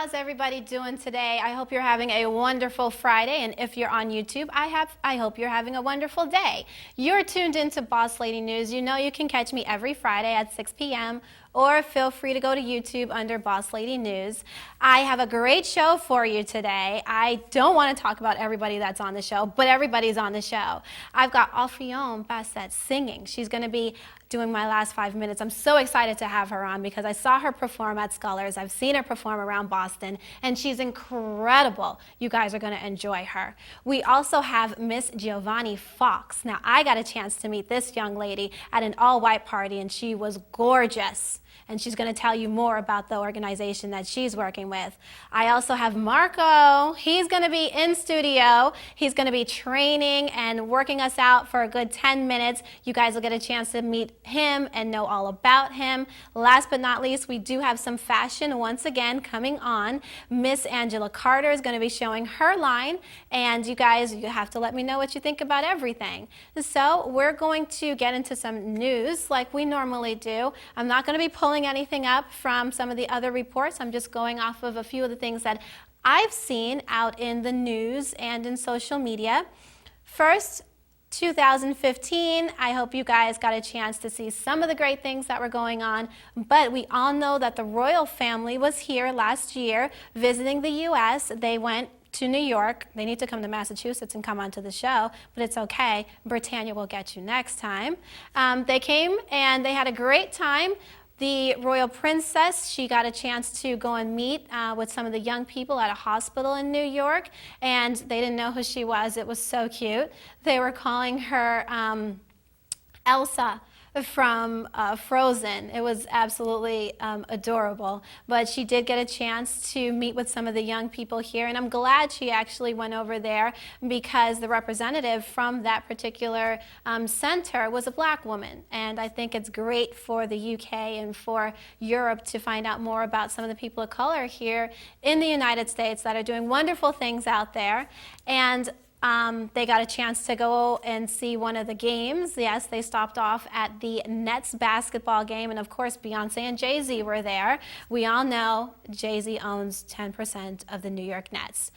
how's everybody doing today? I hope you're having a wonderful Friday, and if you're on YouTube, I hope you're having a wonderful day. You're tuned into Boss Lady News. You know you can catch me every Friday at 6 p.m. or feel free to go to YouTube under Boss Lady News. I have a great show for you today. I don't want to talk about everybody that's on the show, but everybody's on the show. I've got Offiong singing. She's going to be doing my last 5 minutes. I'm so excited to have her on because I saw her perform at Scholars. I've seen her perform around Boston, and she's incredible. You guys are going to enjoy her. We also have Miss Jovani Fox. Now, I got a chance to meet this young lady at an all-white party, and she was gorgeous. And she's going to tell you more about the organization that she's working with. I also have Marco. He's going to be in studio. He's going to be training and working us out for a good 10 minutes. You guys will get a chance to meet him and know all about him. Last but not least, we do have some fashion once again coming on. Miss Angela Carter is going to be showing her line, and you have to let me know what you think about everything. So we're going to get into some news like we normally do. I'm not going to be pulling anything up from some of the other reports. I'm just going off of a few of the things that I've seen out in the news and in social media. First, 2015, I hope you guys got a chance to see some of the great things that were going on, but we all know that the royal family was here last year visiting the U.S. They went to New York. They need to come to Massachusetts and come onto the show, but it's okay. Britannia will get you next time. They came and they had a great time. The royal princess, she got a chance to go and meet with some of the young people at a hospital in New York, and they didn't know who she was. It was so cute. They were calling her Elsa from Frozen. It was absolutely adorable. But she did get a chance to meet with some of the young people here, and I'm glad she actually went over there because the representative from that particular center was a black woman. And I think it's great for the UK and for Europe to find out more about some of the people of color here in the United States that are doing wonderful things out there. And they got a chance to go and see one of the games. Yes, they stopped off at the Nets basketball game, and of course Beyonce and Jay-Z were there. We all know Jay-Z owns 10% of the New York Nets.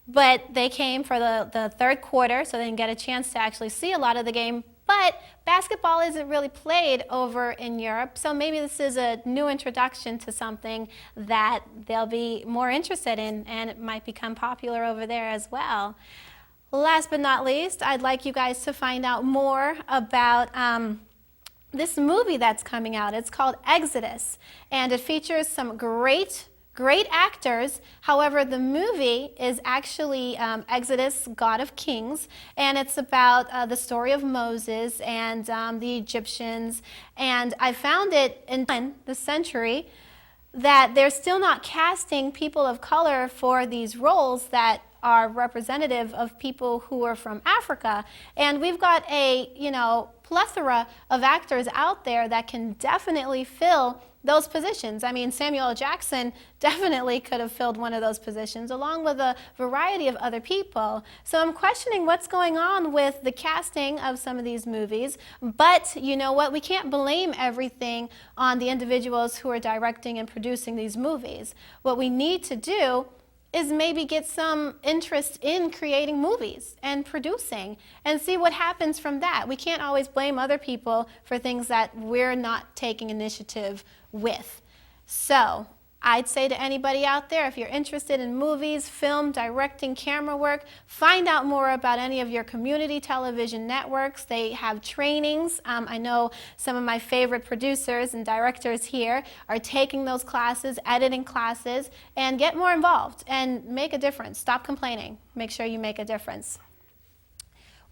But they came for the third quarter, so they didn't get a chance to actually see a lot of the game. But basketball isn't really played over in Europe, so maybe this is a new introduction to something that they'll be more interested in, and it might become popular over there as well. Last but not least, I'd like you guys to find out more about this movie that's coming out. It's called Excersice, and it features some great actors. However, the movie is actually Exodus, God of Kings, and it's about the story of Moses and the Egyptians. And I found it in the century that they're still not casting people of color for these roles that are representative of people who are from Africa. And we've got a, plethora of actors out there that can definitely fill those positions. I mean, Samuel L. Jackson definitely could have filled one of those positions along with a variety of other people. So I'm questioning what's going on with the casting of some of these movies. But you know what? We can't blame everything on the individuals who are directing and producing these movies. What we need to do is maybe get some interest in creating movies and producing and see what happens from that. We can't always blame other people for things that we're not taking initiative with. So I'd say to anybody out there, if you're interested in movies, film, directing, camera work, find out more about any of your community television networks. They have trainings. I know some of my favorite producers and directors here are taking those classes, editing classes, and get more involved and make a difference. Stop complaining. Make sure you make a difference.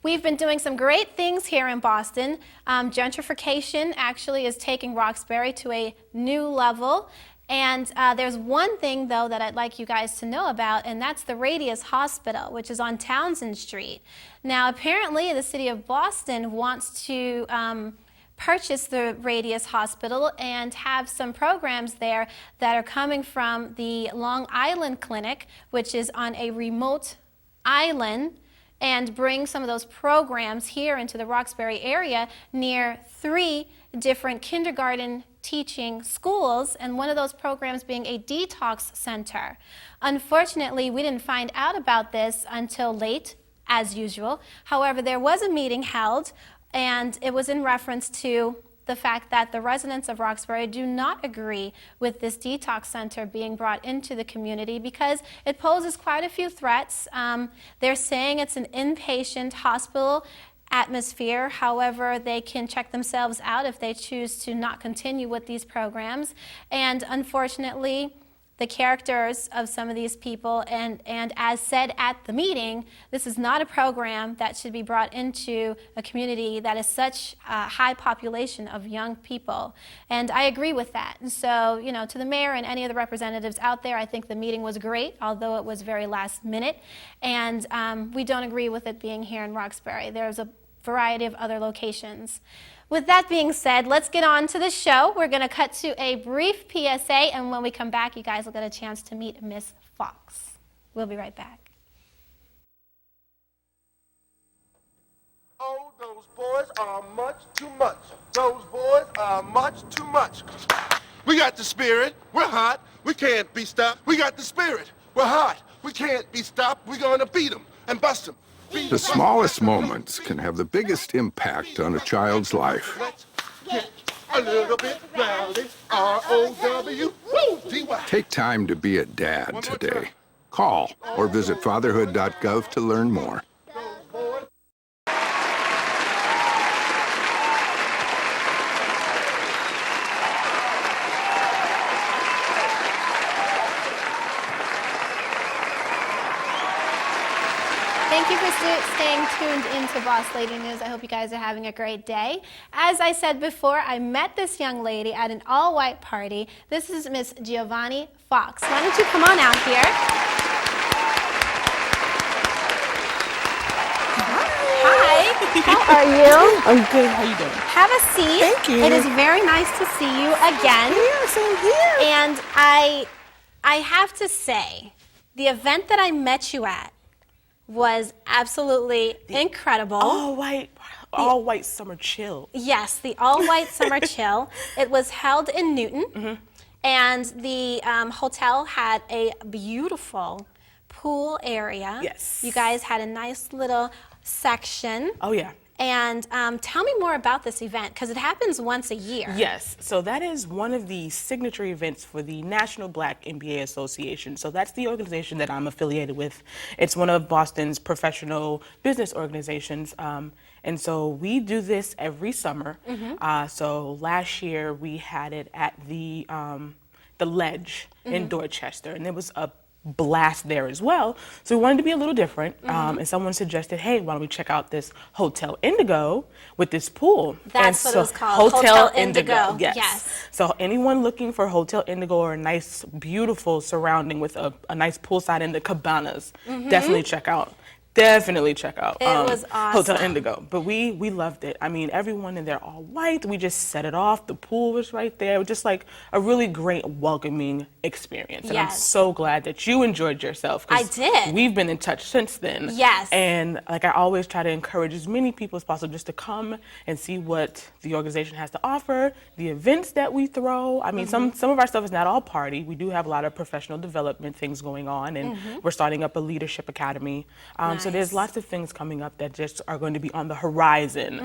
We've been doing some great things here in Boston. Gentrification actually is taking Roxbury to a new level. And there's one thing, though, that I'd like you guys to know about, and that's the Radius Hospital, which is on Townsend Street. Now, apparently, the city of Boston wants to purchase the Radius Hospital and have some programs there that are coming from the Long Island Clinic, which is on a remote island, and bring some of those programs here into the Roxbury area near 3 different kindergarten teaching schools, and one of those programs being a detox center. Unfortunately, we didn't find out about this until late, as usual. However, there was a meeting held, and it was in reference to the fact that the residents of Roxbury do not agree with this detox center being brought into the community because it poses quite a few threats. They're saying it's an inpatient hospital atmosphere. However, they can check themselves out if they choose to not continue with these programs. And unfortunately, the characters of some of these people, and as said at the meeting, this is not a program that should be brought into a community that is such a high population of young people. And I agree with that. And so, you know, to the mayor and any of the representatives out there, I think the meeting was great, although it was very last minute. And we don't agree with it being here in Roxbury. There's a variety of other locations. With that being said, let's get on to the show. We're going to cut to a brief PSA, and when we come back, you guys will get a chance to meet Miss Fox. We'll be right back. Oh, those boys are much too much. Those boys are much too much. We got the spirit. We're hot. We can't be stopped. We got the spirit. We're hot. We can't be stopped. We're going to beat them and bust them. The smallest moments can have the biggest impact on a child's life. Let's get a little bit rowdy. R-O-W-D-Y. Take time to be a dad today. Call or visit fatherhood.gov to learn more. Thank you for staying tuned into Boss Lady News. I hope you guys are having a great day. As I said before, I met this young lady at an all-white party. This is Miss Jovani Fox. Why don't you come on out here? Hi. How are you? I'm good. How you doing? Have a seat. Thank you. It is very nice to see you again. Yeah, same here. And I have to say, the event that I met you at was absolutely incredible. All white summer chill. Yes, the all-white summer chill. It was held in Newton, and the hotel had a beautiful pool area. Yes. You guys had a nice little section. Oh, yeah. And tell me more about this event, because it happens once a year. Yes, so that is one of the signature events for the National Black MBA Association. So that's the organization that I'm affiliated with. It's one of Boston's professional business organizations. And so we do this every summer. So last year we had it at the Ledge in Dorchester, and it was a blast there as well. So we wanted to be a little different, and someone suggested, hey, why don't we check out this Hotel Indigo with this pool. That's what it was called, Hotel Indigo. Yes. So anyone looking for Hotel Indigo or a nice, beautiful surrounding with a nice poolside in the cabanas, definitely check out. Definitely check out It was awesome. Hotel Indigo. But we loved it. I mean, everyone in there all white. We just set it off. The pool was right there. It was just like a really great, welcoming experience. And I'm so glad that you enjoyed yourself. I did. We've been in touch since then. Yes. And like I always try to encourage as many people as possible just to come and see what the organization has to offer, the events that we throw. I mean, some of our stuff is not all party. We do have a lot of professional development things going on, and we're starting up a leadership academy. So there's lots of things coming up that just are going to be on the horizon.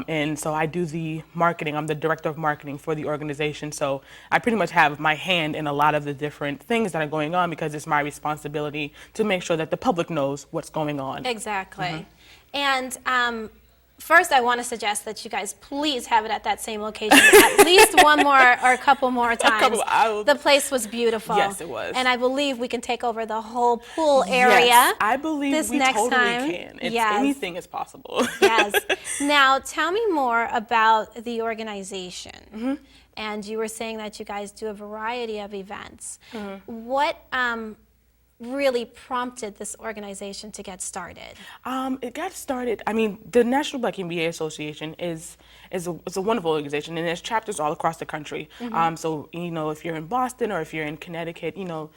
And so I do the marketing. I'm the director of marketing for the organization. So I pretty much have my hand in a lot of the different things that are going on because it's my responsibility to make sure that the public knows what's going on. Exactly. And first, I want to suggest that you guys please have it at that same location at least one more or a couple more times. The place was beautiful. Yes, it was. And I believe we can take over the whole pool area. Yes, I believe this we next totally time. can. Anything is possible. Yes. Now, tell me more about the organization. And you were saying that you guys do a variety of events. What really prompted this organization to get started? It got started, I mean, the National Black MBA Association is a wonderful organization, and there's chapters all across the country. So, you know, if you're in Boston or if you're in Connecticut, you know,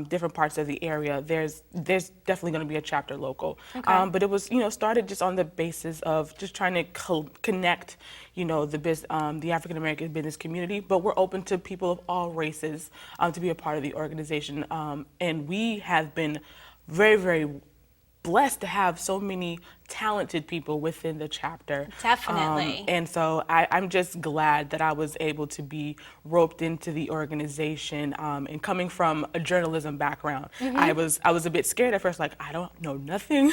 different parts of the area, there's definitely going to be a chapter local. But it was, you know, started just on the basis of just trying to connect you know, the African American business community, but we're open to people of all races to be a part of the organization. And we have been very, very blessed to have so many talented people within the chapter. Definitely. And so I'm just glad that I was able to be roped into the organization. And coming from a journalism background, I was a bit scared at first, like, I don't know nothing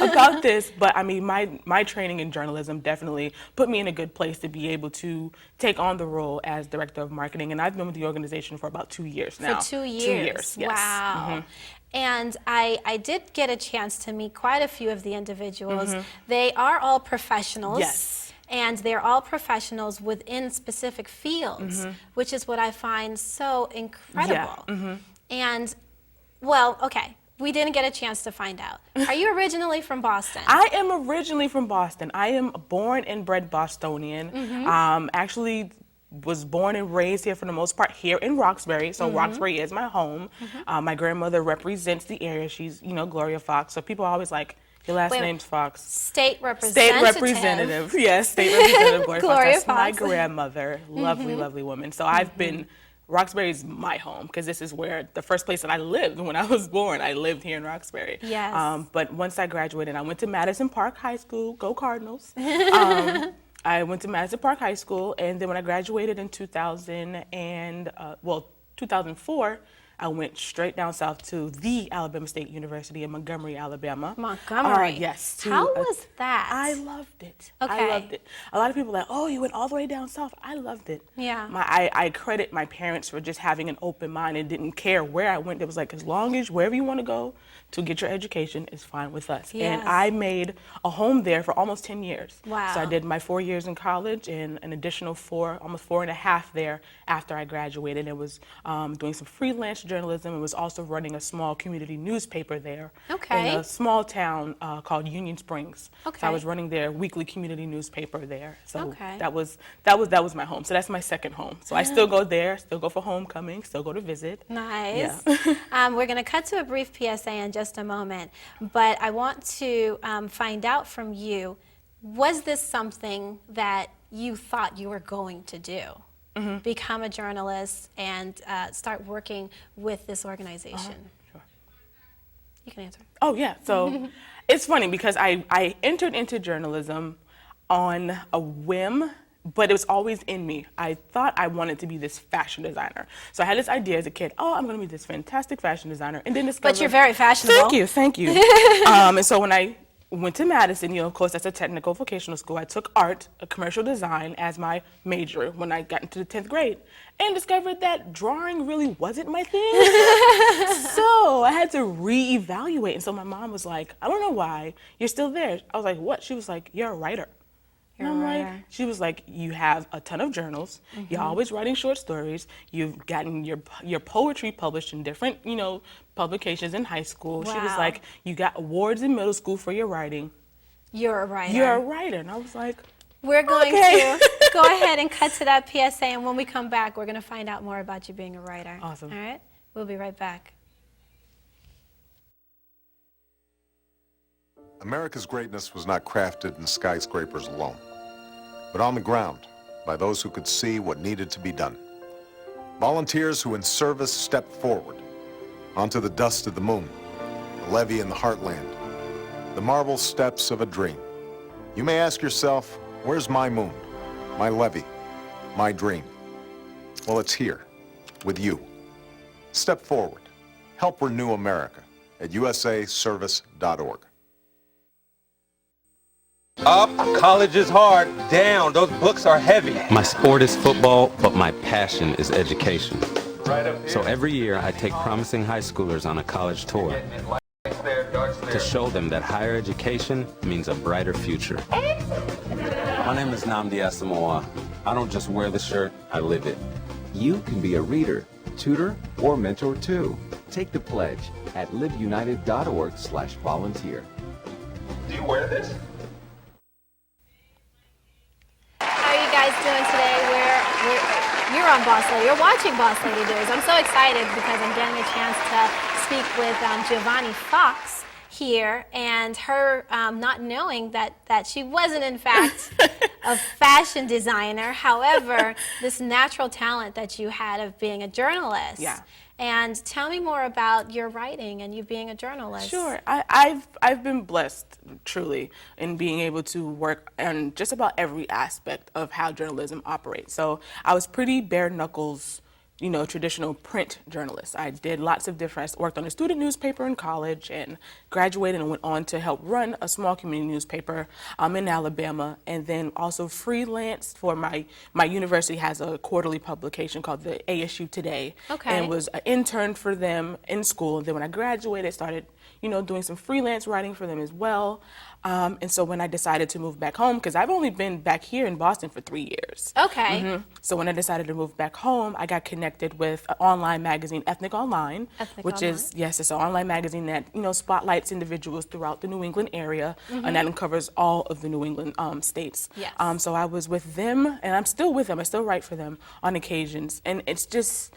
about this. But I mean, my training in journalism definitely put me in a good place to be able to take on the role as director of marketing. And I've been with the organization for about 2 years now. For 2 years? 2 years, yes. Wow. And I did get a chance to meet quite a few of the individuals. They are all professionals. Yes. And they're all professionals within specific fields, which is what I find so incredible. Yeah. And, well, okay, we didn't get a chance to find out. Are you originally from Boston? I am originally from Boston. I am born and bred Bostonian. Actually, was born and raised here for the most part here in Roxbury, so Roxbury is my home. My grandmother represents the area. She's, you know, Gloria Fox. So people are always like, your last name's Fox. State representative. State representative, yes, state representative Gloria, Gloria Fox. That's my Fox. grandmother, lovely, lovely woman. So I've been, Roxbury is my home because this is where the first place that I lived when I was born. I lived here in Roxbury. Yes. But once I graduated, I went to Madison Park High School, go Cardinals. I went to Madison Park High School, and then when I graduated in 2004, I went straight down south to the Alabama State University in Montgomery, Alabama. Montgomery? Yes. How was that? I loved it. Okay. I loved it. A lot of people are like, oh, you went all the way down south. I loved it. Yeah. I credit my parents for just having an open mind and didn't care where I went. It was like, as long as wherever you want to go to get your education is fine with us. Yes. And I made a home there for almost 10 years. Wow. So I did my 4 years in college and an additional almost 4.5 there after I graduated. It was doing some freelance journalism and was also running a small community newspaper there. Okay. In a small town called Union Springs. Okay. So I was running their weekly community newspaper there. So Okay. that was my home. So that's my second home. So I still go there, still go for homecoming, still go to visit. Nice. Yeah. We're going to cut to a brief PSA in just a moment, but I want to find out from you, was this something that you thought you were going to do? Become a journalist and start working with this organization? Sure. You can answer. Oh, yeah. So it's funny because I entered into journalism on a whim, but it was always in me. I thought I wanted to be this fashion designer. So I had this idea as a kid, oh, I'm going to be this fantastic fashion designer. And then discovered... But you're very fashionable. Thank you. And so when I went to Madison, you know, of course, that's a technical vocational school. I took art, commercial design as my major when I got into the 10th grade and discovered that drawing really wasn't my thing. So I had to reevaluate. And so my mom was like, I don't know why, you're still there. I was like, what? She was like, you're a writer. And I'm like, she was like, you have a ton of journals. You're always writing short stories. You've gotten your poetry published in different, you know, publications in high school. Wow. She was like, you got awards in middle school for your writing. You're a writer. You're a writer. And I was like, we're going okay. to go ahead and cut to that PSA, and when we come back, we're going to find out more about you being a writer. Awesome. All right? We'll be right back. America's greatness was not crafted in skyscrapers alone, but on the ground by those who could see what needed to be done. Volunteers who in service stepped forward onto the dust of the moon, the levee in the heartland, the marble steps of a dream. You may ask yourself, where's my moon, my levee, my dream? Well, it's here, with you. Step forward. Help renew America at usaservice.org. Up, college is hard. Down, those books are heavy. My sport is football, but my passion is education. So every year I take promising high schoolers on a college tour to show them that higher education means a brighter future. My name is Nnamdi Asamoah. I don't just wear the shirt, I live it. You can be a reader, tutor, or mentor too. Take the pledge at liveunited.org/volunteer. Do you wear this? How are you guys doing today? You're on BossLady. You're watching BossLady News. I'm so excited because I'm getting a chance to speak with Jovani Fox here, and her not knowing that she wasn't in fact a fashion designer. However, this natural talent that you had of being a journalist. Yeah. And tell me more about your writing and you being a journalist. Sure. I've been blessed, truly, in being able to work on just about every aspect of how journalism operates. So I was pretty bare knuckles, you know, traditional print journalist. I did lots of different, worked on a student newspaper in college and graduated and went on to help run a small community newspaper in Alabama, and then also freelanced for my university has a quarterly publication called the ASU Today. Okay. And was an intern for them in school. And then when I graduated, I started, you know, doing some freelance writing for them as well. And so when I decided to move back home, because I've only been back here in Boston for 3 years. Okay. So when I decided to move back home, I got connected with an online magazine, Ethnic Online, which is, yes, it's an online magazine that, you know, spotlights individuals throughout the New England area, and that covers all of the New England states. Yes. So I was with them, and I'm still with them. I still write for them on occasions. And it's just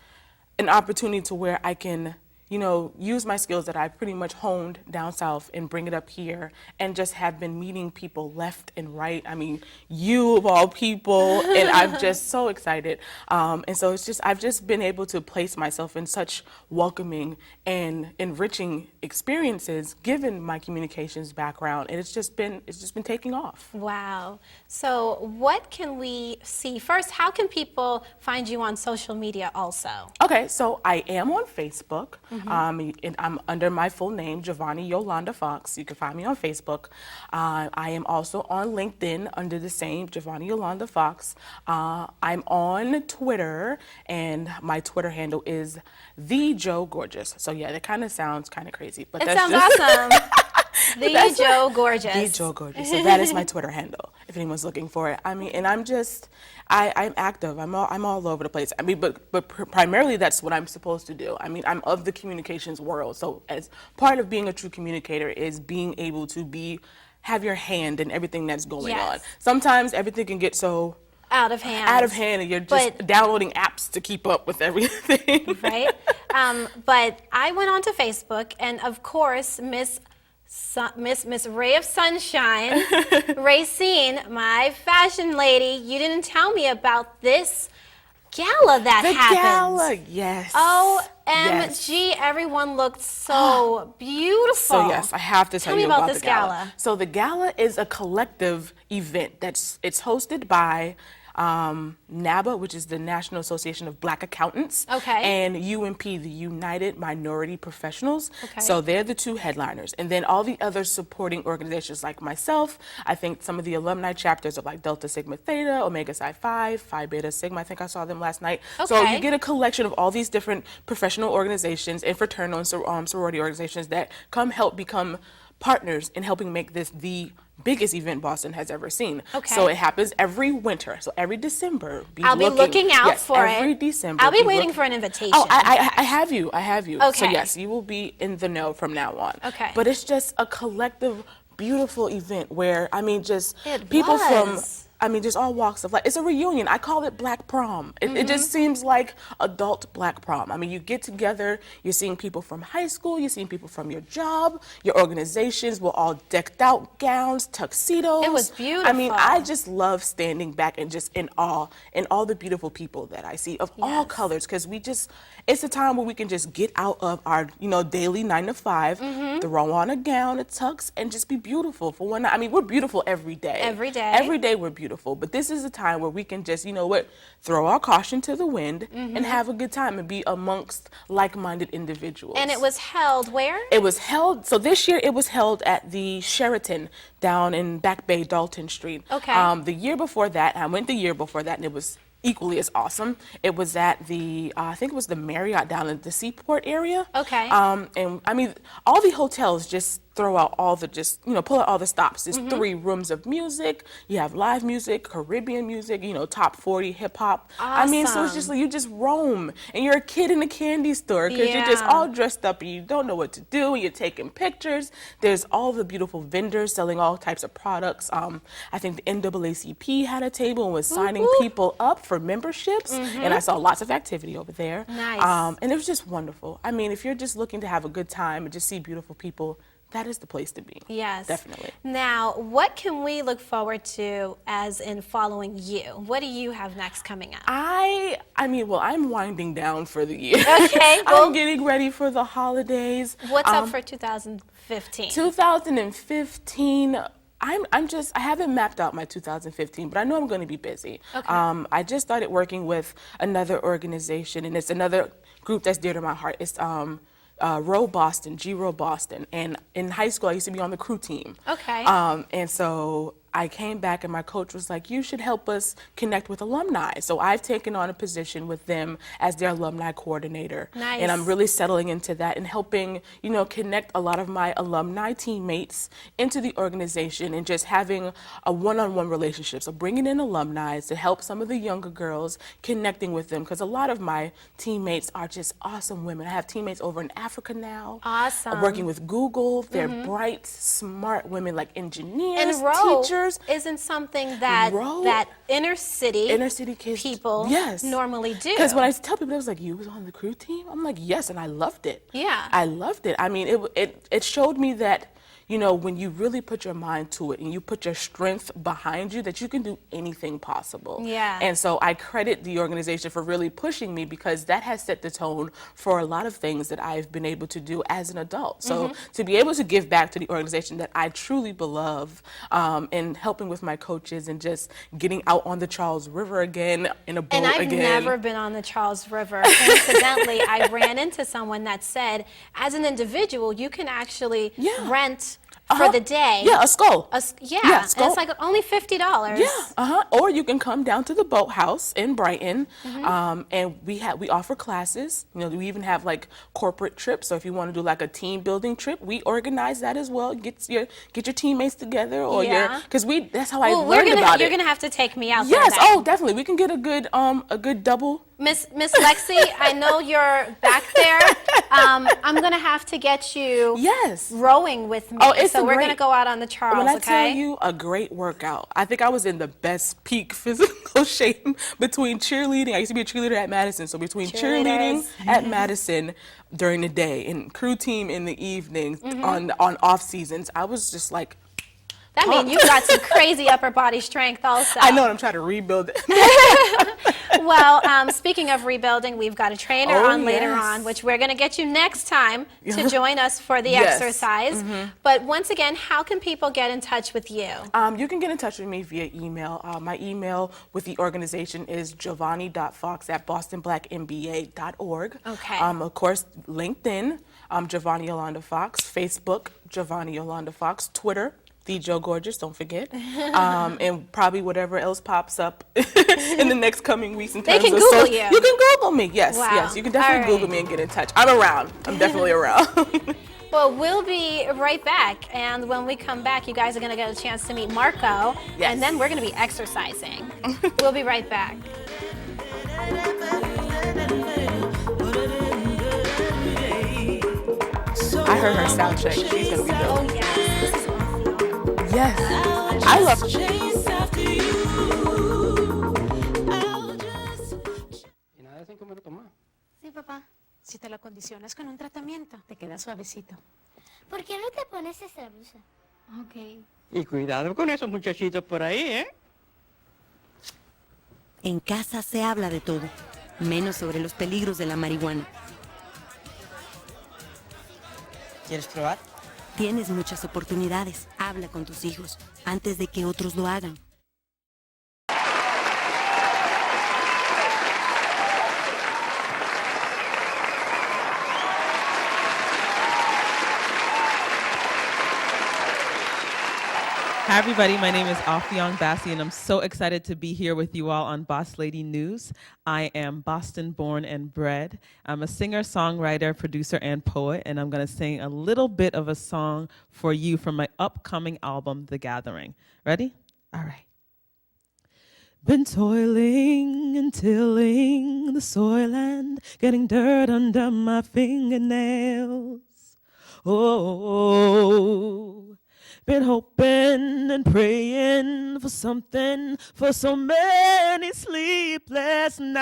an opportunity to where I can, you know, use my skills that I pretty much honed down south and bring it up here, and just have been meeting people left and right. I mean, you of all people, and I'm just so excited. And so it's just, I've just been able to place myself in such welcoming and enriching experiences given my communications background, and it's just been taking off. Wow. So what can we see? First, how can people find you on social media also? Okay, so I am on Facebook. And I'm under my full name, Jovani Yolanda Fox. You can find me on Facebook. I am also on LinkedIn under the same Jovani Yolanda Fox. I'm on Twitter, and my Twitter handle is @TheJoeGorgeous. So yeah, that kind of sounds kind of crazy, but It that's sounds just awesome. The Joe Gorgeous. The Joe Gorgeous. So that is my Twitter handle, if anyone's looking for it. I mean, and I'm just, I'm active. I'm all over the place. I mean, but primarily that's what I'm supposed to do. I mean, I'm of the communications world. So as part of being a true communicator is being able to have your hand in everything that's going on. Sometimes everything can get so out of hand, and you're just downloading apps to keep up with everything. Right. But I went onto Facebook, and of course, Miss Ray of Sunshine, Racine, my fashion lady, you didn't tell me about this gala that happened. The gala, yes. OMG, everyone looked so beautiful. So yes, I have to tell you about about this the gala. gala. So the gala is a collective event it's hosted by NABA, which is the National Association of Black Accountants, and UMP, the United Minority Professionals. So they're the two headliners. And then all the other supporting organizations like myself, I think some of the alumni chapters of like Delta Sigma Theta, Omega Psi Phi, Phi Beta Sigma, I think I saw them last night. So you get a collection of all these different professional organizations and fraternal and sorority organizations that come help become partners in helping make this the biggest event Boston has ever seen. So it happens every winter. So every December, I'll be looking out for it. Every December. I'll be waiting for an invitation. Oh, I have you. Okay. So yes, you will be in the know from now on. Okay. But it's just a collective, beautiful event where, I mean, just people from, I mean, just all walks of life. It's a reunion. I call it Black Prom. It just seems like adult Black Prom. I mean, you get together, you're seeing people from high school, you're seeing people from your job, your organizations were all decked out gowns, tuxedos. It was beautiful. I mean, I just love standing back and just in awe and all the beautiful people that I see of all colors, because it's a time where we can just get out of our, you know, daily 9 to 5, throw on a gown, a tux, and just be beautiful for one night. I mean, we're beautiful every day. Every day. Every day we're beautiful. But this is a time where we can just, you know what, throw our caution to the wind and have a good time and be amongst like-minded individuals. And it was held where? It was held, so this year it was held at the Sheraton down in Back Bay, Dalton Street. The year before that, I went the year before that, and it was equally as awesome. It was at the, I think it was the Marriott down in the Seaport area. And I mean, all the hotels just throw out all the, pull out all the stops. There's 3 rooms of music. You have live music, Caribbean music, you know, top 40 hip hop. I mean, so it's just like you just roam, and you're a kid in a candy store because you're just all dressed up and you don't know what to do. And you're taking pictures. There's all the beautiful vendors selling all types of products. I think the NAACP had a table and was signing people up for memberships, and I saw lots of activity over there. Nice. And it was just wonderful. I mean, if you're just looking to have a good time and just see beautiful people, that is the place to be. Yes. Definitely. Now, what can we look forward to as in following you? What do you have next coming up? I mean, well, I'm winding down for the year. Okay. Well, I'm getting ready for the holidays. What's up for 2015? 2015. I haven't mapped out my 2015, but I know I'm going to be busy. Okay. I just started working with another organization, and it's another group that's dear to my heart. It's Row Boston, G-Row Boston. And in high school, I used to be on the crew team. Okay. And so I came back and my coach was like, you should help us connect with alumni. So I've taken on a position with them as their alumni coordinator. Nice. And I'm really settling into that and helping, you know, connect a lot of my alumni teammates into the organization and just having a one-on-one relationship. So bringing in alumni to help some of the younger girls, connecting with them, because a lot of my teammates are just awesome women. I have teammates over in Africa now. Awesome. I'm working with Google. They're bright, smart women like engineers, And Row teachers. isn't something that that inner city kids people normally do. Because when I tell people, I was like, you was on the crew team? I'm like, yes, and I loved it. Yeah. I loved it. I mean, it showed me that, you know, when you really put your mind to it and you put your strength behind you, that you can do anything possible. Yeah. And so I credit the organization for really pushing me, because that has set the tone for a lot of things that I've been able to do as an adult. So to be able to give back to the organization that I truly love, and helping with my coaches and just getting out on the Charles River again in a boat And I've again. never been on the Charles River. Coincidentally, I ran into someone that said, as an individual, you can actually rent for the day. Yeah, a skull. Yeah, skull. and it's like only $50. Yeah, Or you can come down to the boathouse in Brighton, and we offer classes. You know, we even have like corporate trips. So if you want to do like a team building trip, we organize that as well. Get your teammates together, or because that's how I learned about it. You're gonna have to take me out. Yes, there then. oh, definitely. We can get a good double. Miss Lexi, I know you're back there. I'm gonna have to get you rowing with me. Oh, so we're gonna go out on the Charles. When I tell you, a great workout. I think I was in the best peak physical shape between cheerleading. I used to be a cheerleader at Madison, so between cheerleading at Madison during the day and crew team in the evening on off seasons, I was just like. That means you've got some crazy upper body strength also. I know, and I'm trying to rebuild it. Well, speaking of rebuilding, we've got a trainer on later on, which we're going to get you next time to join us for the exercise. But once again, how can people get in touch with you? You can get in touch with me via email. My email with the organization is jovani.fox@bostonblackmba.org. Okay. Of course, LinkedIn, Jovani Yolanda Fox, Facebook, Jovani Yolanda Fox, Twitter, The Joe Gorgeous, don't forget, and probably whatever else pops up in the next coming weeks in terms of They can Google you. You can Google me, yes, Wow. yes. You can definitely Google me and get in touch. I'm around. I'm definitely around. Well, we'll be right back, and when we come back, you guys are going to get a chance to meet Marco, and then we're going to be exercising. We'll be right back. I heard her sound check. She's going to be dope. Oh, yes. This is Offiong. Yes. I love Sí, papá. Si te lo condicionas con un tratamiento, te queda suavecito. ¿Por qué no te pones esa blusa? Ok. Y cuidado con esos muchachitos por ahí, ¿eh? En casa se habla de todo, menos sobre los peligros de la marihuana. ¿Quieres probar? Tienes muchas oportunidades. Habla con tus hijos antes de que otros lo hagan. Hi, everybody. My name is Offiong Bassi, and I'm so excited to be here with you all on BossLady News. I am Boston born and bred. I'm a singer, songwriter, producer, and poet, and I'm going to sing a little bit of a song for you from my upcoming album, The Gathering. Ready? All right. Been toiling and tilling the soil and getting dirt under my fingernails. Oh. Been hoping and praying for something for so many sleepless nights.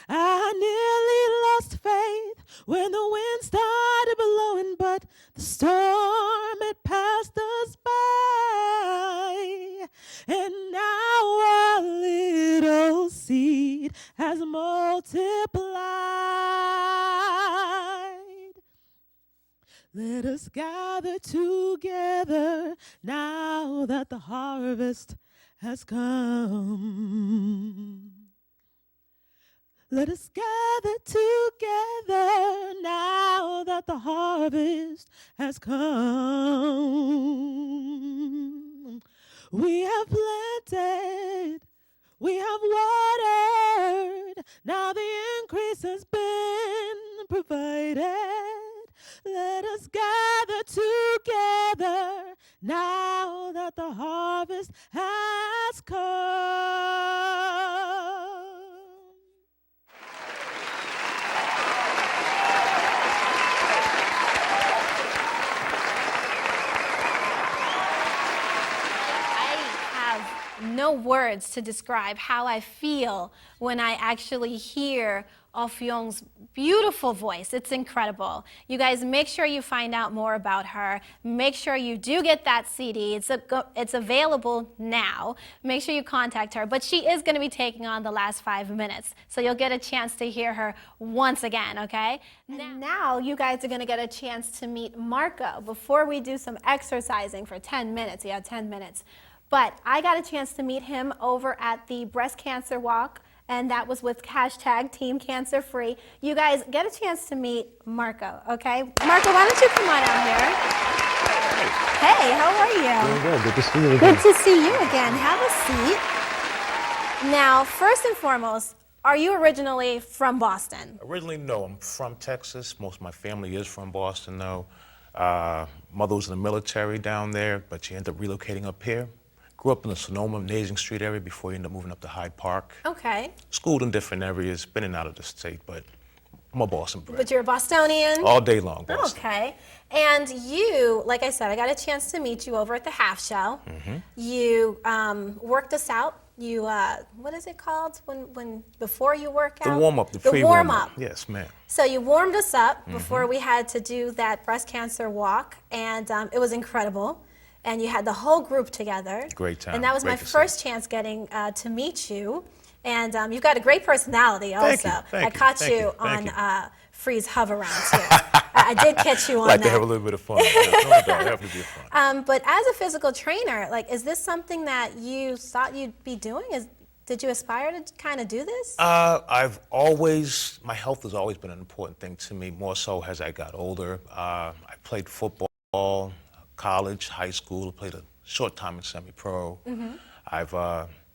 I nearly lost faith when the wind started The storm had passed us by, and now our little seed has multiplied. Let us gather together now that the harvest has come. Let us gather together now that the harvest has come. We have planted, we have watered, now the increase has been provided. Let us gather together now that the harvest has come. No words to describe how I feel when I actually hear Offiong's beautiful voice. It's incredible. You guys, make sure you find out more about her. Make sure you do get that CD. It's available now. Make sure you contact her. But she is going to be taking on the last 5 minutes, so you'll get a chance to hear her once again, okay? Now you guys are going to get a chance to meet Marco before we do some exercising for 10 minutes. Yeah, 10 minutes. But I got a chance to meet him over at the breast cancer walk, and that was with hashtag Team Cancer Free. You guys get a chance to meet Marco, okay? Marco, why don't you come on out here? Hey, how are you? Doing good. Good to see you again. Good to see you again. Have a seat. Now, first and foremost, are you originally from Boston? Originally, no. I'm from Texas. Most of my family is from Boston, though. Mother was in the military down there, but she ended up relocating up here. Grew up in the Sonoma, Nasing Street area before you ended up moving up to Hyde Park. Okay. Schooled in different areas, been in and out of the state, but I'm a Boston bred. But you're a Bostonian? All day long, Boston. Okay. And you, like I said, I got a chance to meet you over at the half show. You worked us out. You, what is it called when before you work out? The warm-up, the pre-warm-up. Yes, ma'am. So you warmed us up before we had to do that breast cancer walk, and it was incredible. And you had the whole group together. Great time. And that was my first chance getting to meet you. And you've got a great personality also. Thank I caught you on Free's Hover Round too. I did catch you on like that. to have a little bit of fun. Have to be fun. But as a physical trainer, like, is this something that you thought you'd be doing? Did you aspire to kind of do this? My health has always been an important thing to me, more so as I got older. I played football, college, high school, played a short time in semi-pro. I've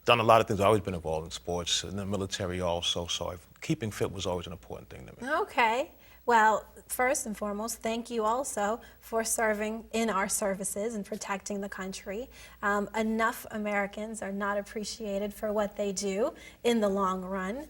done a lot of things. I've always been involved in sports, in the military also, so keeping fit was always an important thing to me. Okay. Well, first and foremost, thank you also for serving in our services and protecting the country. Enough Americans are not appreciated for what they do in the long run.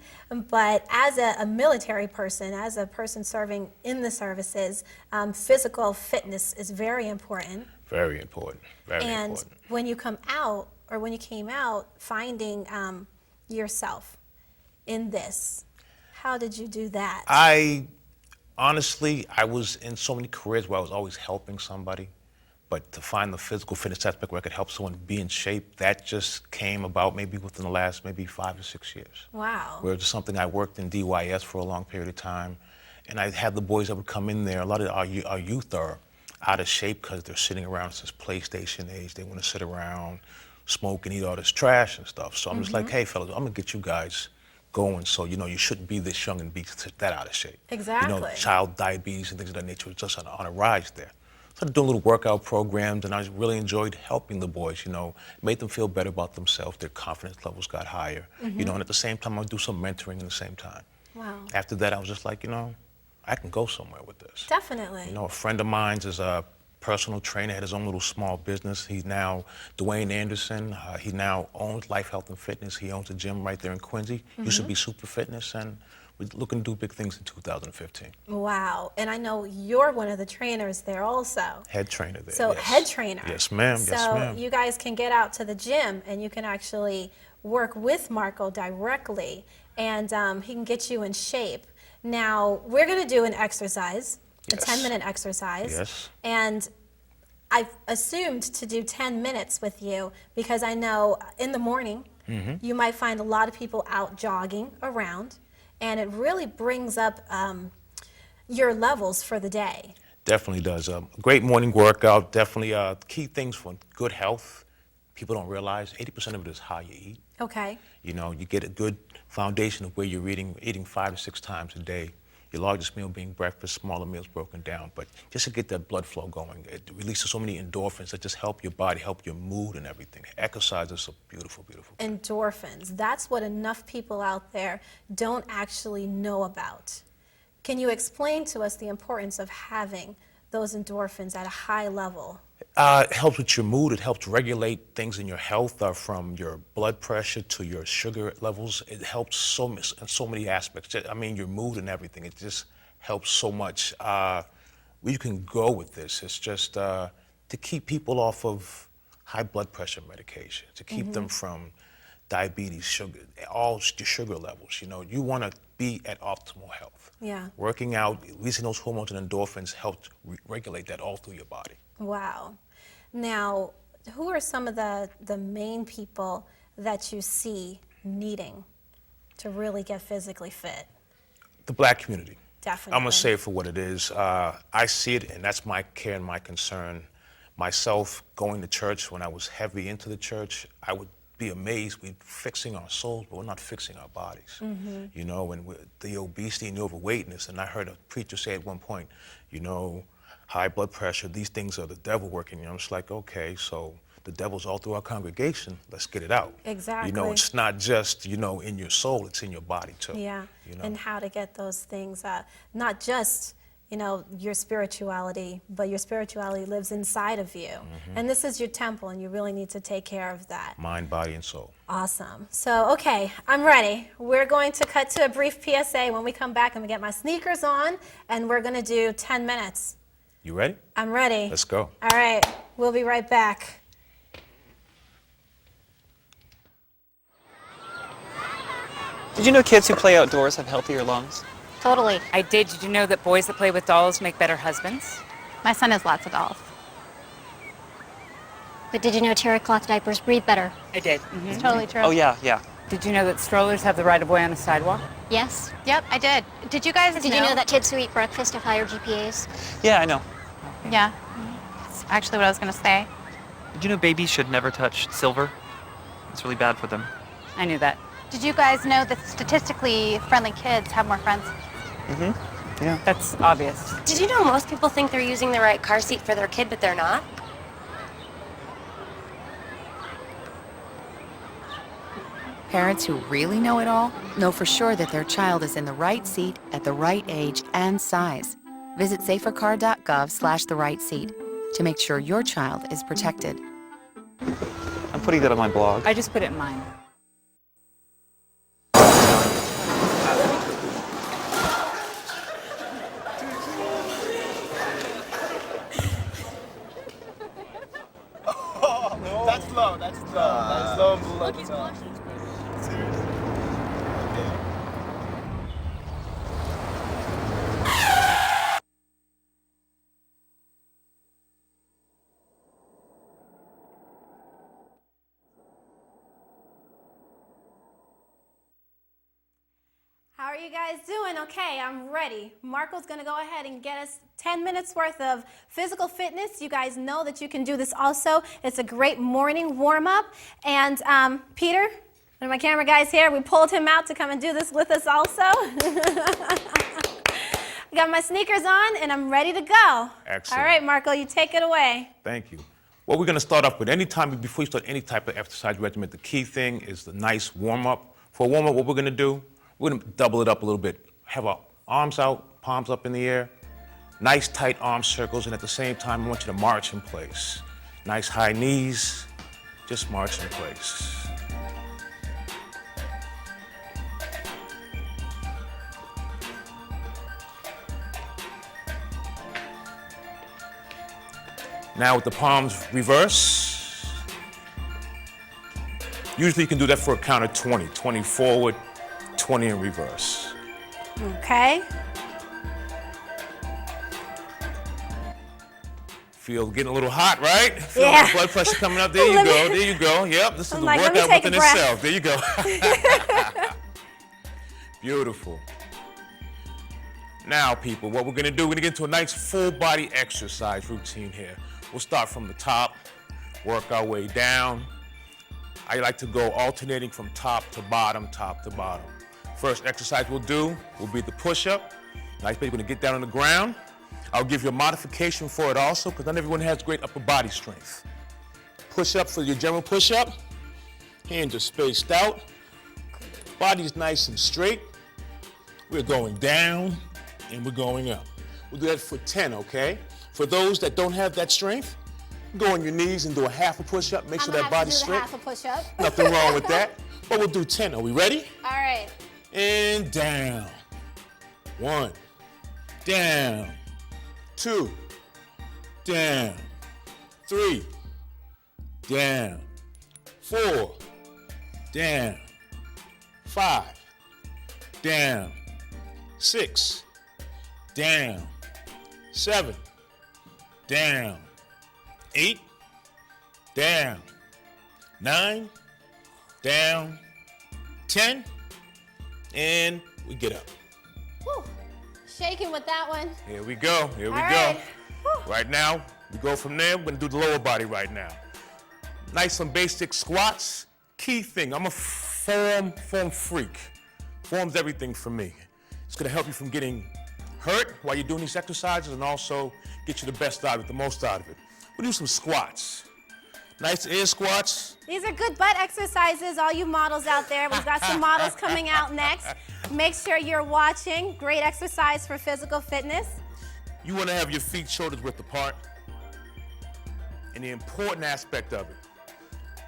But as a military person, as a person serving in the services, physical fitness is very important. Very important. Very important. And when you come out, or when you came out, finding yourself in this, how did you do that? Honestly, I was in so many careers where I was always helping somebody, but to find the physical fitness aspect where I could help someone be in shape, that just came about maybe within the last 5 or 6 years. Wow. Where it was something I worked in DYS for a long period of time, and I had the boys that would come in there. A lot of our youth are out of shape because they're sitting around since PlayStation age. They want to sit around, smoke, and eat all this trash and stuff. So I'm just like, hey, fellas, I'm going to get you guys going, so you shouldn't be this young and be that out of shape. Exactly. Child diabetes and things of that nature was just on a rise there. So I did little workout programs, and I really enjoyed helping the boys. Made them feel better about themselves. Their confidence levels got higher. And at the same time, I would do some mentoring at the same time. Wow. After that, I was just like, I can go somewhere with this. Definitely. A friend of mine is a personal trainer, had his own little small business. He's now Dwayne Anderson. He now owns Life Health and Fitness. He owns a gym right there in Quincy. Used to be Super Fitness, and we're looking to do big things in 2015. Wow. And I know you're one of the trainers there also. Head trainer there. So yes. Head trainer. Yes, ma'am. So yes, ma'am. You guys can get out to the gym and you can actually work with Marco directly, and he can get you in shape. Now, we're going to do an exercise. a 10-minute exercise. Yes. And I've assumed to do 10 minutes with you because I know in the morning you might find a lot of people out jogging around, and it really brings up your levels for the day. Definitely does. Great morning workout, definitely key things for good health. People don't realize 80% of it is how you eat. Okay. You know, you get a good foundation of where you're eating 5 to 6 times a day. Your largest meal being breakfast, smaller meals broken down. But just to get that blood flow going, it releases so many endorphins that just help your body, help your mood and everything. Exercise is a beautiful, beautiful thing. Endorphins. That's what enough people out there don't actually know about. Can you explain to us the importance of having those endorphins at a high level? It helps with your mood. It helps regulate things in your health, from your blood pressure to your sugar levels. It helps in so many aspects. I mean, your mood and everything. It just helps so much. Where you can go with this, it's just to keep people off of high blood pressure medication, to keep them from diabetes, sugar, all your sugar levels. You know, you want to be at optimal health. Yeah. Working out, releasing those hormones and endorphins helps regulate that all through your body. Wow. Now, who are some of the main people that you see needing to really get physically fit? The Black community. Definitely. I'm going to say it for what it is. I see it, and that's my care and my concern. Myself, going to church, when I was heavy into the church, I would be amazed. We're fixing our souls, but we're not fixing our bodies. You know, and with the obesity and the overweightness, and I heard a preacher say at one point, you know, high blood pressure, these things are the devil working. You know, I'm just like, okay, so the devil's all through our congregation. Let's get it out. Exactly. You know, it's not just, you know, in your soul, it's in your body too. Yeah, you know? and how to get those things, not just, you know, your spirituality, but your spirituality lives inside of you. And this is your temple, and you really need to take care of that. Mind, body, and soul. Awesome. So, okay, I'm ready. We're going to cut to a brief PSA. When we come back, I'm going to get my sneakers on, and we're going to do 10 minutes. You ready? I'm ready. Let's go. All right, we'll be right back. Did you know kids who play outdoors have healthier lungs? Totally. I did. Did you know that boys that play with dolls make better husbands? My son has lots of dolls. But did you know terry cloth diapers breathe better? I did. It's totally true. Oh, yeah. Did you know that strollers have the right of way on a sidewalk? Yes. Yep, I did. Did you guys Did you know that kids who eat breakfast have higher GPAs? Yeah, I know. Yeah. That's actually what I was going to say. Did you know babies should never touch silver? It's really bad for them. I knew that. Did you guys know that statistically friendly kids have more friends? Yeah. That's obvious. Did you know most people think they're using the right car seat for their kid, but they're not? Parents who really know it all know for sure that their child is in the right seat at the right age and size. Visit safercar.gov/the right seat to make sure your child is protected. I'm putting that on my blog. I just put it in mine. That's low. That's low and below the top. Seriously. How are you guys doing? Okay, I'm ready. Marco's gonna go ahead and get us 10 minutes worth of physical fitness. You guys know that you can do this also. It's a great morning warm-up. And Peter, one of my camera guys here, we pulled him out to come and do this with us also. I got my sneakers on and I'm ready to go. Excellent. All right, Marco, you take it away. Thank you. What we're going to start off with, before you start any type of exercise regimen, the key thing is the nice warm-up. For a warm-up, what we're going to do, we're going to double it up a little bit. Have our arms out, palms up in the air, nice tight arm circles, and at the same time, I want you to march in place. Nice high knees, just march in place. Now with the palms reverse. Usually you can do that for a count of 20. 20 forward, 20 in reverse. Okay. Feel getting a little hot, right? Feel Yeah. the blood pressure coming up. There you go. There you go. Yep, this is the workout within itself. There you go. Beautiful. Now, people, what we're going to do, we're going to get into a nice full body exercise routine here. We'll start from the top, work our way down. I like to go alternating from top to bottom, top to bottom. First exercise we'll do will be the push-up. Nice, you're going to get down on the ground. I'll give you a modification for it also, because not everyone has great upper body strength. Push-up for your general push-up. Hands are spaced out. Body's nice and straight. We're going down and we're going up. We'll do that for 10, okay? For those that don't have that strength, go on your knees and do a half a push-up. Make sure that body's straight. Half a push-up. Nothing wrong with that. But we'll do 10. Are we ready? All right. And down. 1. Down. 2. Down. 3. Down. 4. Down. 5. Down. 6. Down. 7. Down. 8. Down. 9. Down. 10. And we get up. Whew. Shaking with that one. Here we go. Here we go. Right. Right now, we go from there. We're going to do the lower body right now. Nice and basic squats. Key thing, I'm a form freak. Form's everything for me. It's going to help you from getting hurt while you're doing these exercises and also get you the best out of it, the most out of it. We'll do some squats. Nice air squats. These are good butt exercises, all you models out there. We've got some models coming out next. Make sure you're watching. Great exercise for physical fitness. You want to have your feet shoulders width apart. And the important aspect of it,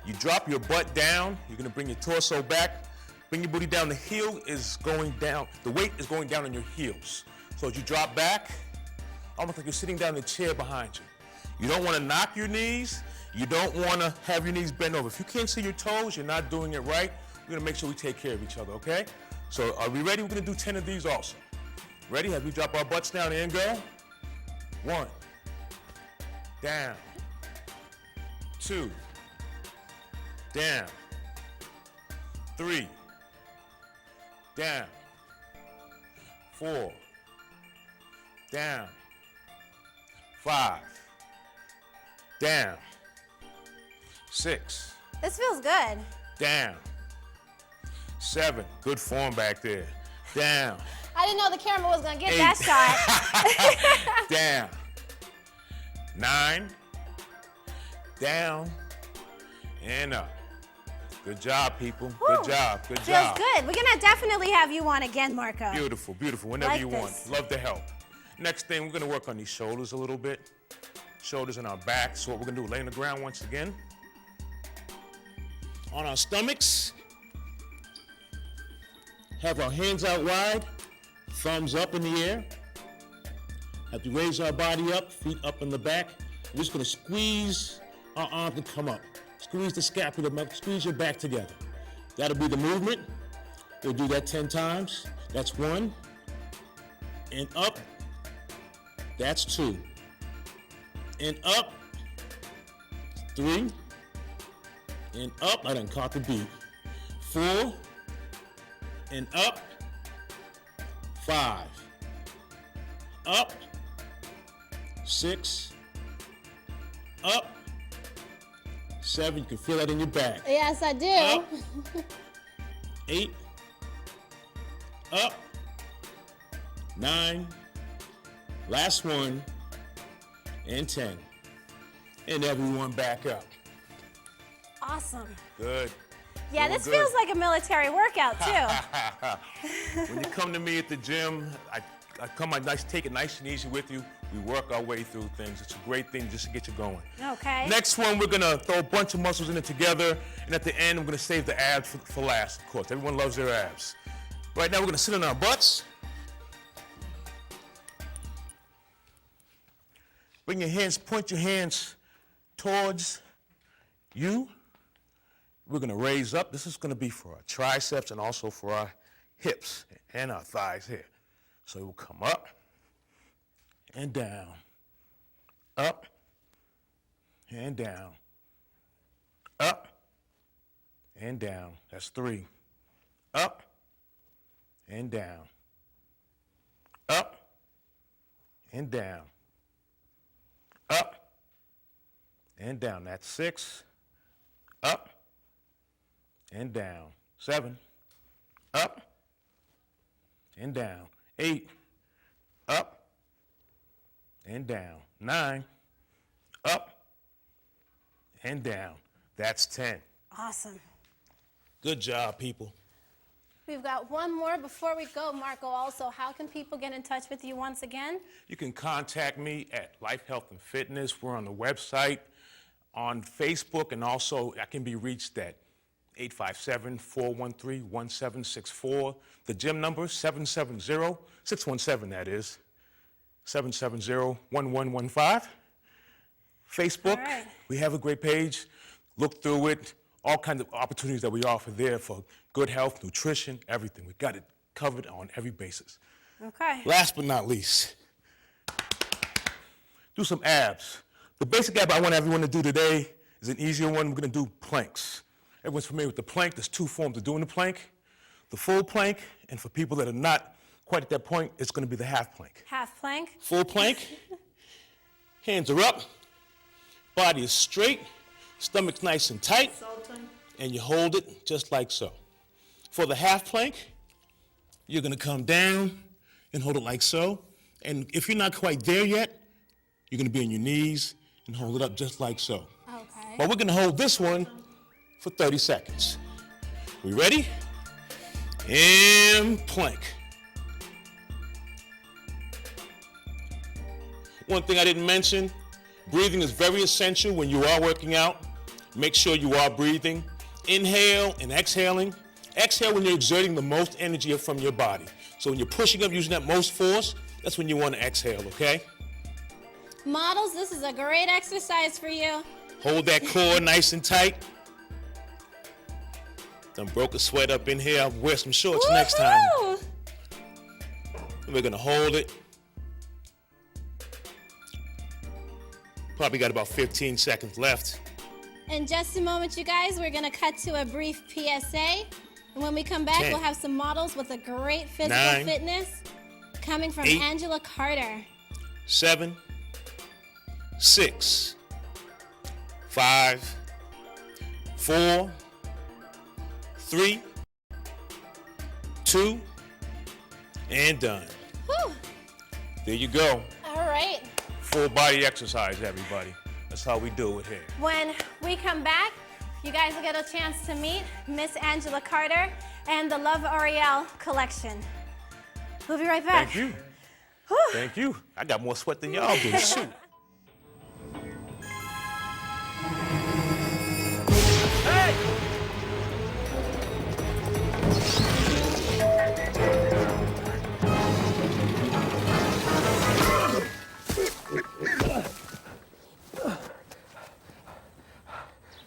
you drop your butt down, you're going to bring your torso back, bring your booty down. The heel is going down, the weight is going down on your heels. So as you drop back, almost like you're sitting down in the chair behind you. You don't want to knock your knees. You don't want to have your knees bent over. If you can't see your toes, you're not doing it right. We're going to make sure we take care of each other, okay? So are we ready? We're going to do 10 of these also. Ready? As we drop our butts down and go. 1. Down. 2. Down. 3. Down. 4. Down. 5. Down. 6. This feels good. Down. 7. Good form back there. Down. I didn't know the camera was going to get 8. that shot. Down. 9. Down. And up. Good job, people. Woo. Good job. Good job. Feels good. We're going to definitely have you on again, Marco. Beautiful, beautiful. Whenever Like you this. want. Love to help. Next thing, we're going to work on these shoulders a little bit. Shoulders and our back. So what we're going to do, lay on the ground once again. On our stomachs. Have our hands out wide. Thumbs up in the air. Have to raise our body up, feet up in the back. We're just going to squeeze our arms and come up. Squeeze the scapula, squeeze your back together. That'll be the movement. We'll do that 10 times. That's 1. And up. That's 2. And up. 3. And up. I done caught the beat. 4. And up. 5. Up. 6. Up. 7. You can feel that in your back. Yes, I do. Up. 8. Up. 9. Last one. And 10. And everyone back up. Awesome. Good. Yeah, Doing this good. feels like a military workout, too. When you come to me at the gym, I come, take it nice and easy with you. We work our way through things. It's a great thing just to get you going. Okay. Next one, we're gonna throw a bunch of muscles in it together, and at the end, we're gonna save the abs for last, of course. Everyone loves their abs. Right now, we're gonna sit on our butts. Bring your hands, point your hands towards you. We're gonna raise up. This is gonna be for our triceps and also for our hips and our thighs here. So we'll come up and down, up and down. Up and down. That's 3. Up and down. Up and down. Up and down. That's 6. Up and down. 7. Up and down. 8. Up and down. 9. Up and down. That's 10. Awesome. Good job, people. We've got one more before we go, Marco. Also, how can people get in touch with you once again? You can contact me at Life, Health, and Fitness. We're on the website, on Facebook, and also I can be reached at 857-413-1764. The gym number, 770-617, that is, 770-1115. Facebook, right. We have a great page. Look through it. All kinds of opportunities that we offer there for good health, nutrition, everything. We got it covered on every basis. Okay. Last but not least, do some abs. The basic ab I want everyone to do today is an easier one. We're going to do planks. Everyone's familiar with the plank. There's 2 forms of doing the plank. The full plank, and for people that are not quite at that point, it's going to be the half plank. Half plank. Full plank. Hands are up. Body is straight. Stomach's nice and tight. And you hold it just like so. For the half plank, you're going to come down and hold it like so. And if you're not quite there yet, you're going to be on your knees and hold it up just like so. Okay. But we're going to hold this one for 30 seconds. We ready? And plank. One thing I didn't mention, breathing is very essential when you are working out. Make sure you are breathing. Inhale and exhaling. Exhale when you're exerting the most energy from your body. So when you're pushing up, using that most force, that's when you want to exhale, okay? Models, this is a great exercise for you. Hold that core nice and tight. Done broke a sweat up in here. I'll wear some shorts next time. We're going to hold it. Probably got about 15 seconds left. In just a moment, you guys, we're going to cut to a brief PSA. And when we come back, 10, we'll have some models with a great physical 9, fitness coming from 8, Angela Carter. 7, 6, 5, 4, 3, 2, and done. Whew. There you go. All right. Full body exercise, everybody. That's how we do it here. When we come back, you guys will get a chance to meet Miss Angela Carter and the Love Arielle collection. We'll be right back. Thank you. Whew. Thank you. I got more sweat than y'all do. Shoot.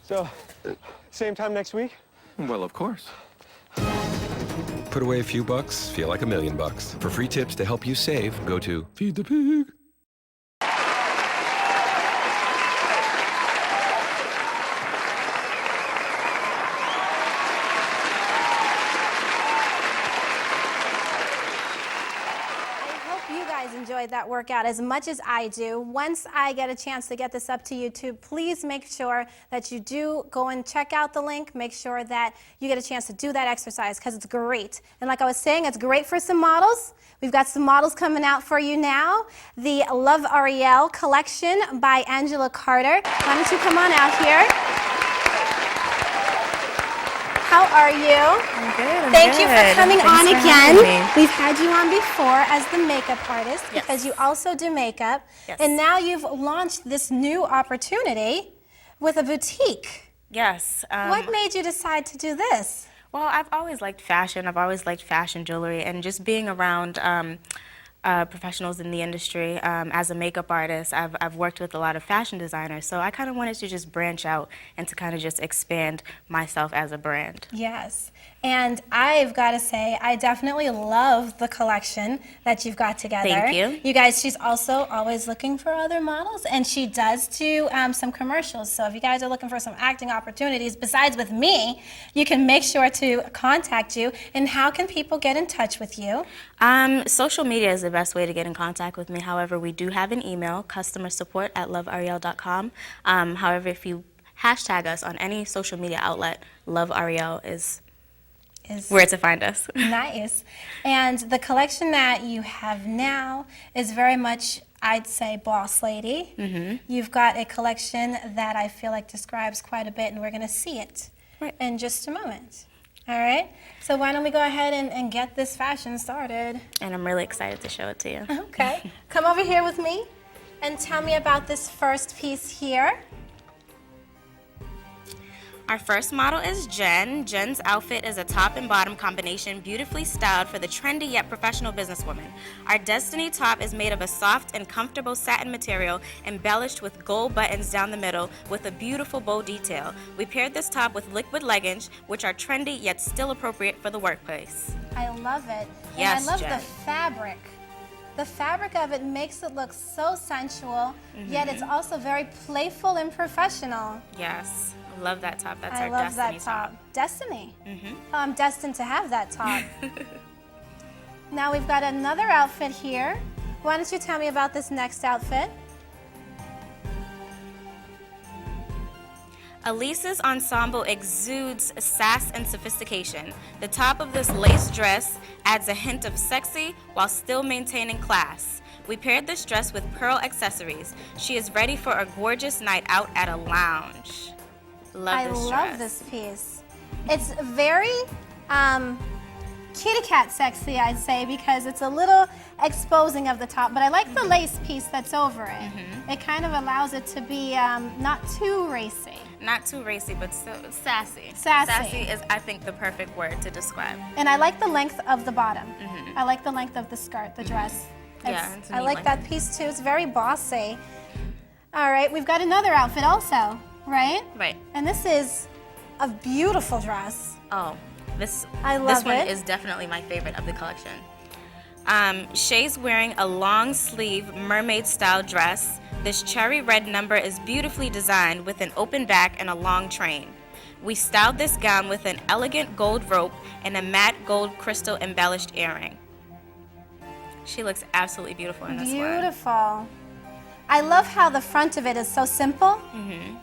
So, same time next week? Well, of course. Put away a few bucks, feel like $1 million. For free tips to help you save, go to Feed the Pig. Enjoyed that workout as much as I do. Once I get a chance to get this up to YouTube, please make sure that you do go and check out the link. Make sure that you get a chance to do that exercise because it's great. And like I was saying, it's great for some models. We've got some models coming out for you now. The Love Arielle collection by Angela Carter. Why don't you come on out here? How are you? I'm good. Thank you for coming on again. We've We've had you on before as the makeup artist because you also do makeup. Yes. And now you've launched this new opportunity with a boutique. Yes. What made you decide to do this? Well, I've always liked fashion. I've always liked fashion jewelry, and just being around professionals in the industry. As a makeup artist, I've worked with a lot of fashion designers, so I kind of wanted to just branch out and to kind of just expand myself as a brand. Yes, and I've got to say, I definitely love the collection that you've got together. Thank you. You guys, she's also always looking for other models, and she does do some commercials. So if you guys are looking for some acting opportunities besides with me, you can make sure to contact you. And how can people get in touch with you? Social media is the best way to get in contact with me. However, we do have an email, customersupport@lovearielle.com. However, if you hashtag us on any social media outlet, Love Arielle is where to find us. Nice. And the collection that you have now is very much, I'd say, Boss Lady. You've got a collection that I feel like describes quite a bit, and we're going to see it in just a moment. All right, so why don't we go ahead and get this fashion started? And I'm really excited to show it to you. Okay, come over here with me and tell me about this first piece here. Our first model is Jen. Jen's outfit is a top and bottom combination beautifully styled for the trendy yet professional businesswoman. Our Destiny top is made of a soft and comfortable satin material embellished with gold buttons down the middle with a beautiful bow detail. We paired this top with liquid leggings, which are trendy yet still appropriate for the workplace. I love it. Yes, and I love Jen. the fabric. The fabric of it makes it look so sensual, yet it's also very playful and professional. Yes. Love that top. That's I our love Destiny that top. Destiny. Mm-hmm. Oh, I'm destined to have that top. Now we've got another outfit here. Why don't you tell me about this next outfit? Elise's ensemble exudes sass and sophistication. The top of this lace dress adds a hint of sexy while still maintaining class. We paired this dress with pearl accessories. She is ready for a gorgeous night out at a lounge. I love this piece. It's very kitty cat sexy, I'd say, because it's a little exposing of the top, but I like the lace piece that's over it. It kind of allows it to be not too racy. Not too racy, but so sassy. Sassy. Sassy is, I think, the perfect word to describe. And I like the length of the bottom. I like the length of the skirt, the dress. It's I like that piece too. It's very bossy. All right, we've got another outfit also. Right? Right. And this is a beautiful dress. Oh, this love one it. is definitely my favorite of the collection. Shay's wearing a long sleeve mermaid style dress. This cherry red number is beautifully designed with an open back and a long train. We styled this gown with an elegant gold rope and a matte gold crystal embellished earring. She looks absolutely beautiful in this one. Beautiful. I love how the front of it is so simple.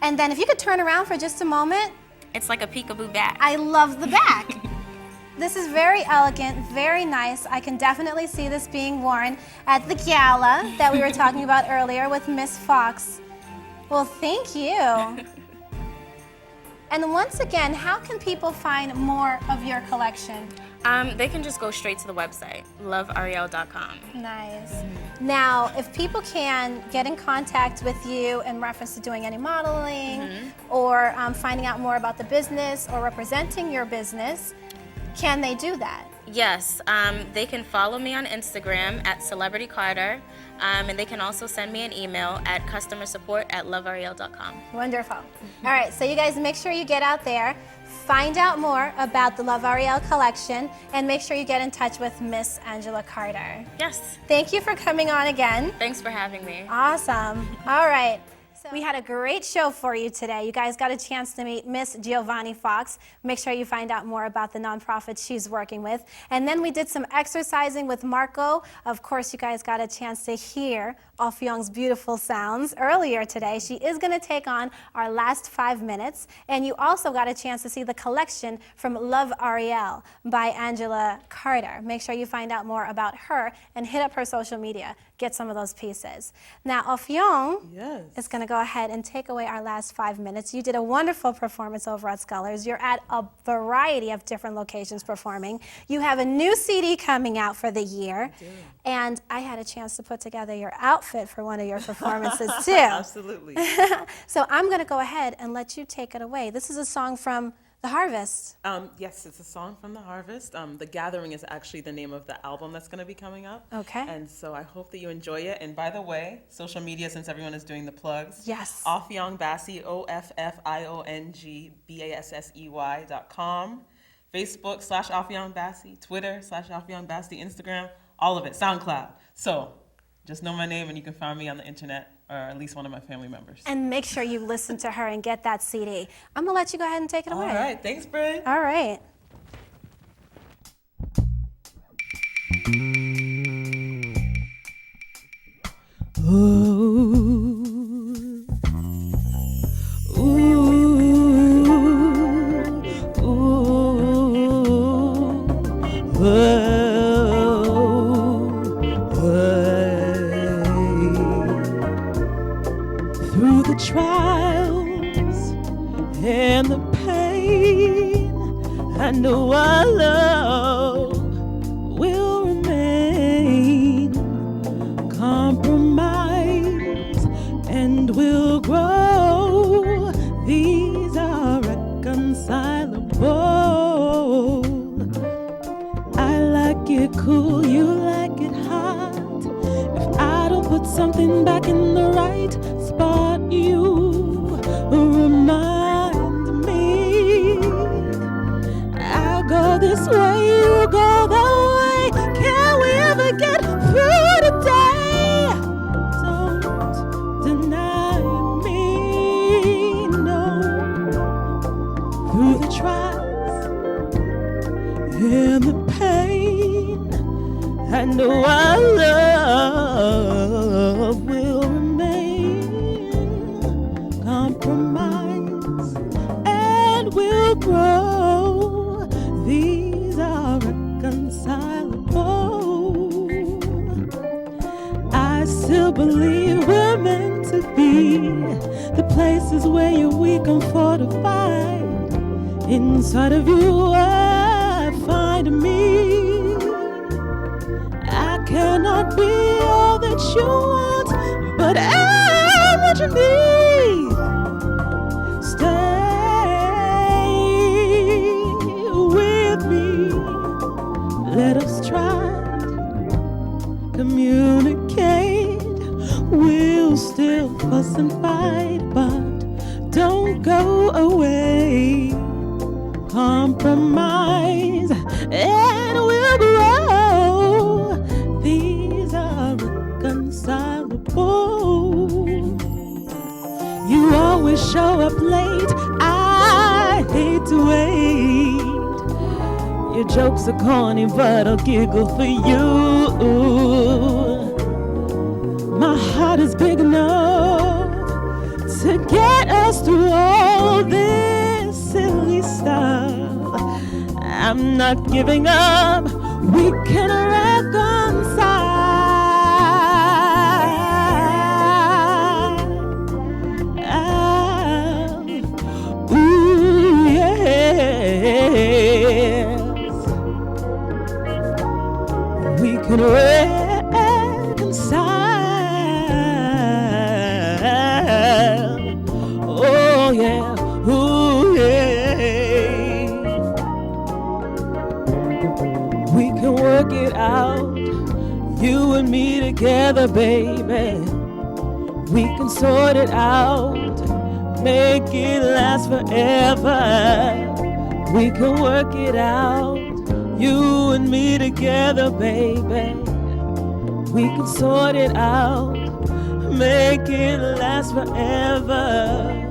And then if you could turn around for just a moment. It's like a peekaboo back. I love the back. This is very elegant, very nice. I can definitely see this being worn at the gala that we were talking about earlier with Miss Fox. Well, thank you. And once again, how can people find more of your collection? They can just go straight to the website, lovearielle.com. Nice. Now, if people can get in contact with you in reference to doing any modeling or finding out more about the business or representing your business, can they do that? Yes, they can follow me on Instagram at Celebrity Carter, and they can also send me an email at customersupport@lovearielle.com. Wonderful. All right, so you guys make sure you get out there, find out more about the Love Arielle collection, and make sure you get in touch with Miss Angela Carter. Yes. Thank you for coming on again. Thanks for having me. Awesome. All right. So we had a great show for you today. You guys got a chance to meet Miss Jovani Fox. Make sure you find out more about the nonprofit she's working with. And then we did some exercising with Marco. Of course, you guys got a chance to hear Offiong's beautiful sounds earlier today. She is going to take on our last 5 minutes. And you also got a chance to see the collection from Love Arielle by Angela Carter. Make sure you find out more about her and hit up her social media. Get some of those pieces. Now, Offiong is going to go ahead and take away our last 5 minutes. You did a wonderful performance over at Scullers. You're at a variety of different locations performing. You have a new CD coming out for the year. And I had a chance to put together your outfit for one of your performances, too. Absolutely. So I'm going to go ahead and let you take it away. This is a song from The Harvest. Yes, it's a song from The Harvest. The Gathering is actually the name of the album that's going to be coming up. Okay. And so I hope that you enjoy it. And by the way, social media, since everyone is doing the plugs. Yes. Offiong Bassey, OFFIONGBASSEY.com. Facebook /Offiong Bassey. Twitter /Offiong Bassey. Instagram. All of it. SoundCloud. So just know my name and you can find me on the internet, or at least one of my family members. And make sure you listen to her and get that CD. I'm going to let you go ahead and take it away. All right. Thanks, Brit. All right. Through the trials and the pain, I know our love will remain. Compromise and will grow. These are reconcilable. I like it cool, you like it hot. If I don't put something back in the right spot, you remind me. I'll go this way, you go that way. Can we ever get through today? Don't deny me, no. Through the trials and the pain, I know our love will remain. Compromise and will grow. These are reconcilable. I still believe we're meant to be the places where you're weak and fortified. Inside of you I find me. I cannot be all that you want, but I'm what you need. Stay with me. Let us try to communicate. We'll still fuss and fight, but don't go away. Compromise and we'll grow. These are reconcilable. You always show up late. I hate to wait. Your jokes are corny, but I'll giggle for you. My heart is big enough to get us through all this silly stuff. I'm not giving up. We can reconcile. Ooh, yes. We can reconcile. Oh, yeah. Ooh, yeah. We can work it out, you and me together, baby. We can sort it out, make it last forever. We can work it out, you and me together, baby. We can sort it out, make it last forever.